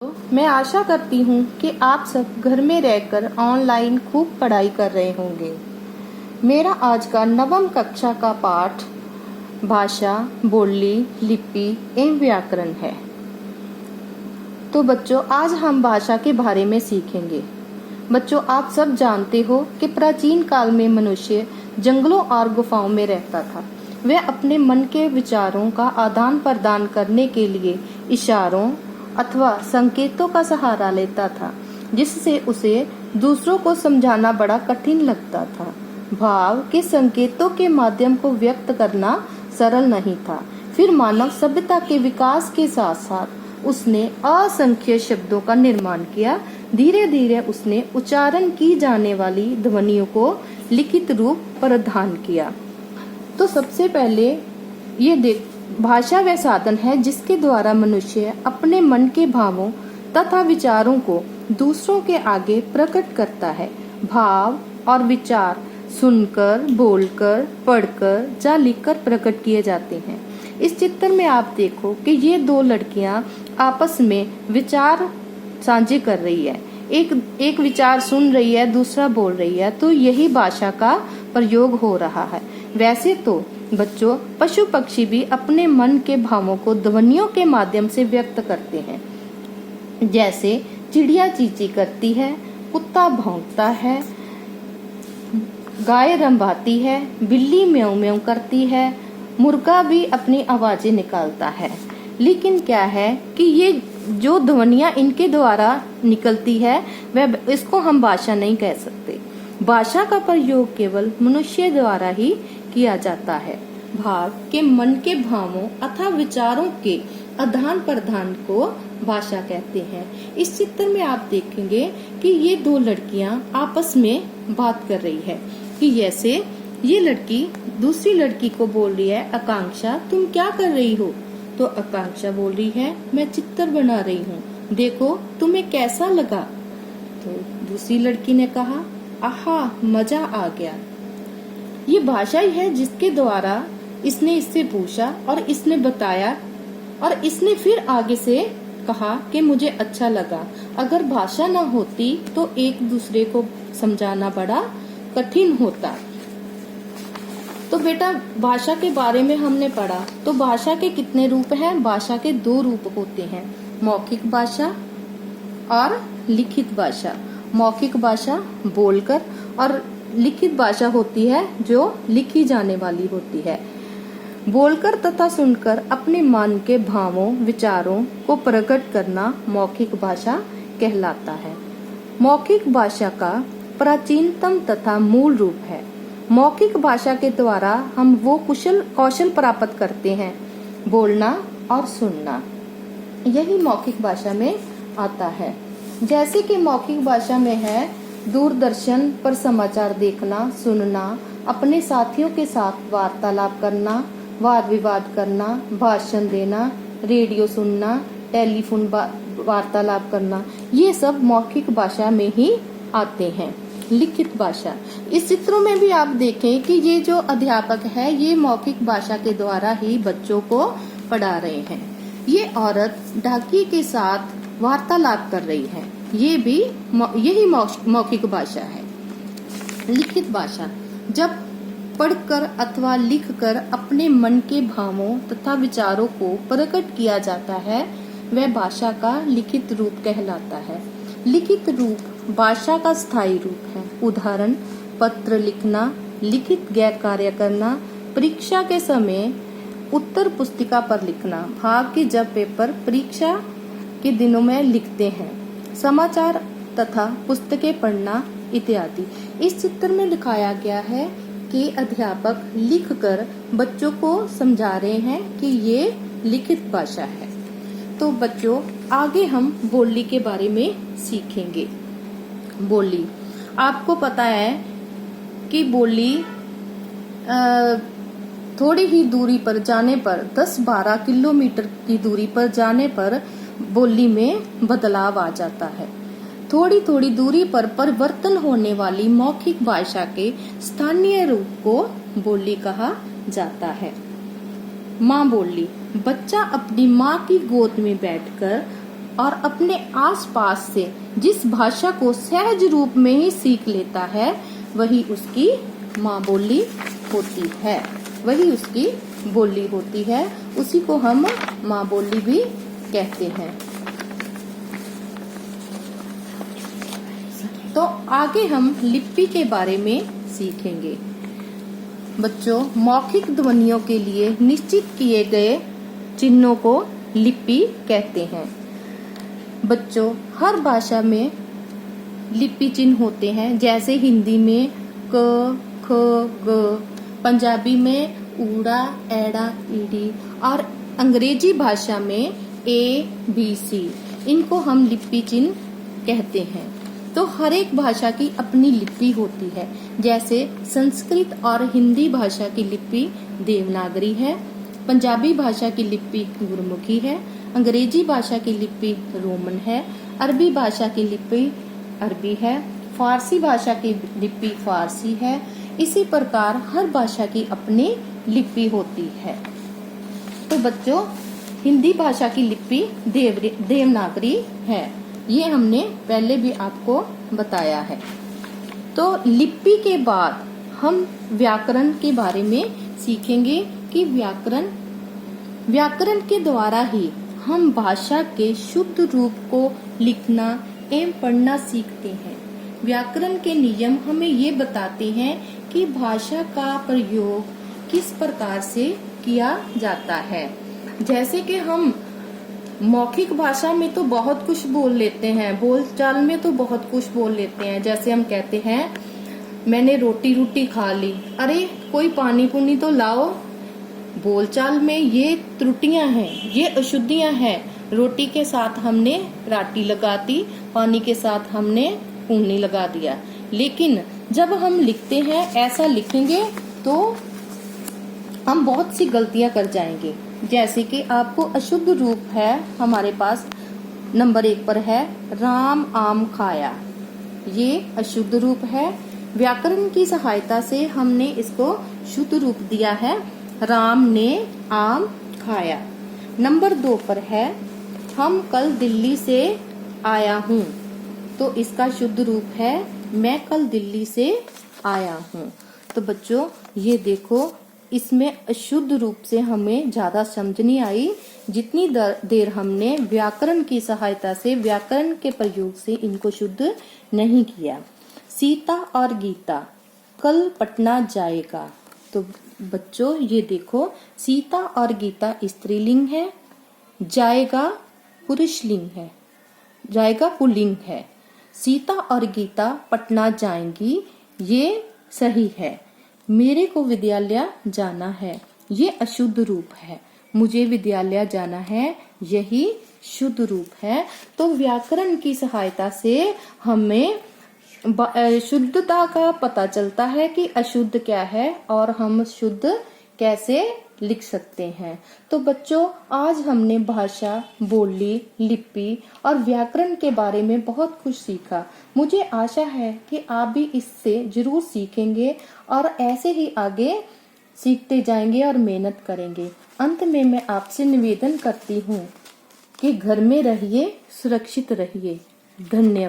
मैं आशा करती हूँ कि आप सब घर में रहकर ऑनलाइन खूब पढ़ाई कर रहे होंगे। मेरा आज का नवम कक्षा का पाठ भाषा, बोली, लिपि एवं व्याकरण है। तो बच्चों, आज हम भाषा के बारे में सीखेंगे। बच्चों, आप सब जानते हो कि प्राचीन काल में मनुष्य जंगलों और गुफाओं में रहता था। वह अपने मन के विचारों का आदान प्रदान करने के लिए इशारों अथवा संकेतों का सहारा लेता था, जिससे उसे दूसरों को समझाना बड़ा कठिन लगता था। भाव के संकेतों के माध्यम को व्यक्त करना सरल नहीं था। फिर मानव सभ्यता के विकास के साथ साथ उसने असंख्य शब्दों का निर्माण किया। धीरे धीरे उसने उच्चारण की जाने वाली ध्वनियों को लिखित रूप प्रदान किया। तो सबसे पहले ये भाषा वह साधन है जिसके द्वारा मनुष्य अपने मन के भावों तथा विचारों को दूसरों के आगे प्रकट करता है। भाव और विचार सुनकर, बोलकर, पढ़कर या लिखकर प्रकट किए जाते हैं। इस चित्र में आप देखो कि ये दो लड़कियां आपस में विचार साझे कर रही है। एक विचार सुन रही है, दूसरा बोल रही है, तो यही भाषा का प्रयोग हो रहा है। वैसे तो बच्चों, पशु पक्षी भी अपने मन के भावों को ध्वनियों के माध्यम से व्यक्त करते हैं। जैसे चिड़िया चींची करती है, कुत्ता भौंकता है, गाय रंभाती है, बिल्ली म्याऊं म्याऊं करती है, मुर्गा भी अपनी आवाजें निकालता है। लेकिन क्या है कि ये जो ध्वनियां इनके द्वारा निकलती है, वह इसको हम भाषा नहीं कह सकते। भाषा का प्रयोग केवल मनुष्य द्वारा ही किया जाता है। भाव के मन के भावों अथवा विचारों के आदान प्रदान को भाषा कहते हैं। इस चित्र में आप देखेंगे कि ये दो लड़कियां आपस में बात कर रही है कि जैसे ये लड़की दूसरी लड़की को बोल रही है, आकांक्षा तुम क्या कर रही हो? तो आकांक्षा बोल रही है, मैं चित्र बना रही हूँ, देखो तुम्हें कैसा लगा? तो दूसरी लड़की ने कहा, आहा मजा आ गया। ये भाषा ही है जिसके द्वारा इसने इससे पूछा और इसने बताया और इसने फिर आगे से कहा कि मुझे अच्छा लगा। अगर भाषा ना होती तो एक दूसरे को समझाना बड़ा कठिन होता। तो बेटा, भाषा के बारे में हमने पढ़ा। तो भाषा के कितने रूप हैं? भाषा के दो रूप होते हैं, मौखिक भाषा और लिखित भाषा। मौखिक भाषा बोलकर और लिखित भाषा होती है जो लिखी जाने वाली होती है। बोलकर तथा सुनकर अपने मन के भावों विचारों को प्रकट करना मौखिक भाषा कहलाता है। मौखिक भाषा का प्राचीनतम तथा मूल रूप है। मौखिक भाषा के द्वारा हम वो कौशल प्राप्त करते हैं, बोलना और सुनना, यही मौखिक भाषा में आता है। जैसे कि मौखिक भाषा में है दूरदर्शन पर समाचार देखना, सुनना, अपने साथियों के साथ वार्तालाप करना, वाद विवाद करना, भाषण देना, रेडियो सुनना, टेलीफोन वार्तालाप करना, ये सब मौखिक भाषा में ही आते हैं। लिखित भाषा, इस चित्रों में भी आप देखें कि ये जो अध्यापक है ये मौखिक भाषा के द्वारा ही बच्चों को पढ़ा रहे हैं। ये औरत डाकिये के साथ वार्तालाप कर रही है, ये भी यही मौखिक भाषा है। लिखित भाषा, जब पढ़कर अथवा लिखकर अपने मन के भावों तथा विचारों को प्रकट किया जाता है, वह भाषा का लिखित रूप कहलाता है। लिखित रूप भाषा का स्थायी रूप है। उदाहरण, पत्र लिखना, लिखित गैर कार्य करना, परीक्षा के समय उत्तर पुस्तिका पर लिखना, भाव की जब पेपर परीक्षा के दिनों में लिखते हैं, समाचार तथा पुस्तकें पढ़ना इत्यादि। इस चित्र में दिखाया गया है कि अध्यापक लिखकर बच्चों को समझा रहे हैं कि ये लिखित भाषा है। तो बच्चों, आगे हम बोली के बारे में सीखेंगे। बोली, आपको पता है कि बोली थोड़ी ही दूरी पर जाने पर 10-12 किलोमीटर की दूरी पर जाने पर बोली में बदलाव आ जाता है। थोड़ी थोड़ी दूरी पर परिवर्तन होने वाली मौखिक भाषा के स्थानीय रूप को बोली कहा जाता है। माँ बोली, बच्चा अपनी माँ की गोद में बैठकर और अपने आसपास से जिस भाषा को सहज रूप में ही सीख लेता है वही उसकी माँ बोली होती है, वही उसकी बोली होती है। उसी को हम माँ बोली भी कहते हैं। तो आगे हम लिपि के बारे में सीखेंगे। बच्चों, मौखिक ध्वनियों के लिए निश्चित किए गए चिन्हों को लिपि कहते हैं। बच्चों, हर भाषा में लिपि चिन्ह होते हैं, जैसे हिंदी में क, ख, ग, पंजाबी में ऊड़ा, एड़ा, ईडी और अंग्रेजी भाषा में ए, बी, सी। इनको हम लिपि चिन्ह कहते हैं। तो हर एक भाषा की अपनी लिपि होती है। जैसे संस्कृत और हिंदी भाषा की लिपि देवनागरी है, पंजाबी भाषा की लिपि गुरमुखी है, अंग्रेजी भाषा की लिपि रोमन है, अरबी भाषा की लिपि अरबी है, फारसी भाषा की लिपि फारसी है। इसी प्रकार हर भाषा की अपनी लिपि होती है। तो बच्चों, हिंदी भाषा की लिपि देवनागरी है, ये हमने पहले भी आपको बताया है। तो लिपि के बाद हम व्याकरण के बारे में सीखेंगे कि व्याकरण के द्वारा ही हम भाषा के शुद्ध रूप को लिखना एवं पढ़ना सीखते हैं। व्याकरण के नियम हमें ये बताते हैं कि भाषा का प्रयोग किस प्रकार से किया जाता है। जैसे कि हम मौखिक भाषा में तो बहुत कुछ बोल लेते हैं, बोलचाल में तो बहुत कुछ बोल लेते हैं। जैसे हम कहते हैं मैंने रोटी खा ली, अरे कोई पानी पुनी तो लाओ। बोलचाल में ये त्रुटियां हैं, ये अशुद्धियां हैं। रोटी के साथ हमने राटी लगा दी, पानी के साथ हमने पुनी लगा दिया। लेकिन जब हम लिखते हैं, ऐसा लिखेंगे तो हम बहुत सी गलतियां कर जाएंगे। जैसे कि आपको अशुद्ध रूप है, हमारे पास नंबर 1 पर है राम आम खाया, ये अशुद्ध रूप है। व्याकरण की सहायता से हमने इसको शुद्ध रूप दिया है, राम ने आम खाया। नंबर 2 पर है हम कल दिल्ली से आया हूँ, तो इसका शुद्ध रूप है मैं कल दिल्ली से आया हूँ। तो बच्चों, ये देखो, इसमें अशुद्ध रूप से हमें ज्यादा समझ नहीं आई, जितनी देर हमने व्याकरण की सहायता से, व्याकरण के प्रयोग से इनको शुद्ध नहीं किया। सीता और गीता कल पटना जाएगा। तो बच्चों, ये देखो, सीता और गीता स्त्रीलिंग है, जाएगा पुरुषलिंग है, जाएगा पुल्लिंग है। सीता और गीता पटना जाएंगी, ये सही है। मेरे को विद्यालय जाना है, ये अशुद्ध रूप है। मुझे विद्यालय जाना है, यही शुद्ध रूप है। तो व्याकरण की सहायता से हमें शुद्धता का पता चलता है कि अशुद्ध क्या है और हम शुद्ध कैसे लिख सकते हैं। तो बच्चों, आज हमने भाषा, बोली, लिपि और व्याकरण के बारे में बहुत कुछ सीखा। मुझे आशा है कि आप भी इससे जरूर सीखेंगे और ऐसे ही आगे सीखते जाएंगे और मेहनत करेंगे। अंत में मैं आपसे निवेदन करती हूँ कि घर में रहिए, सुरक्षित रहिए। धन्यवाद।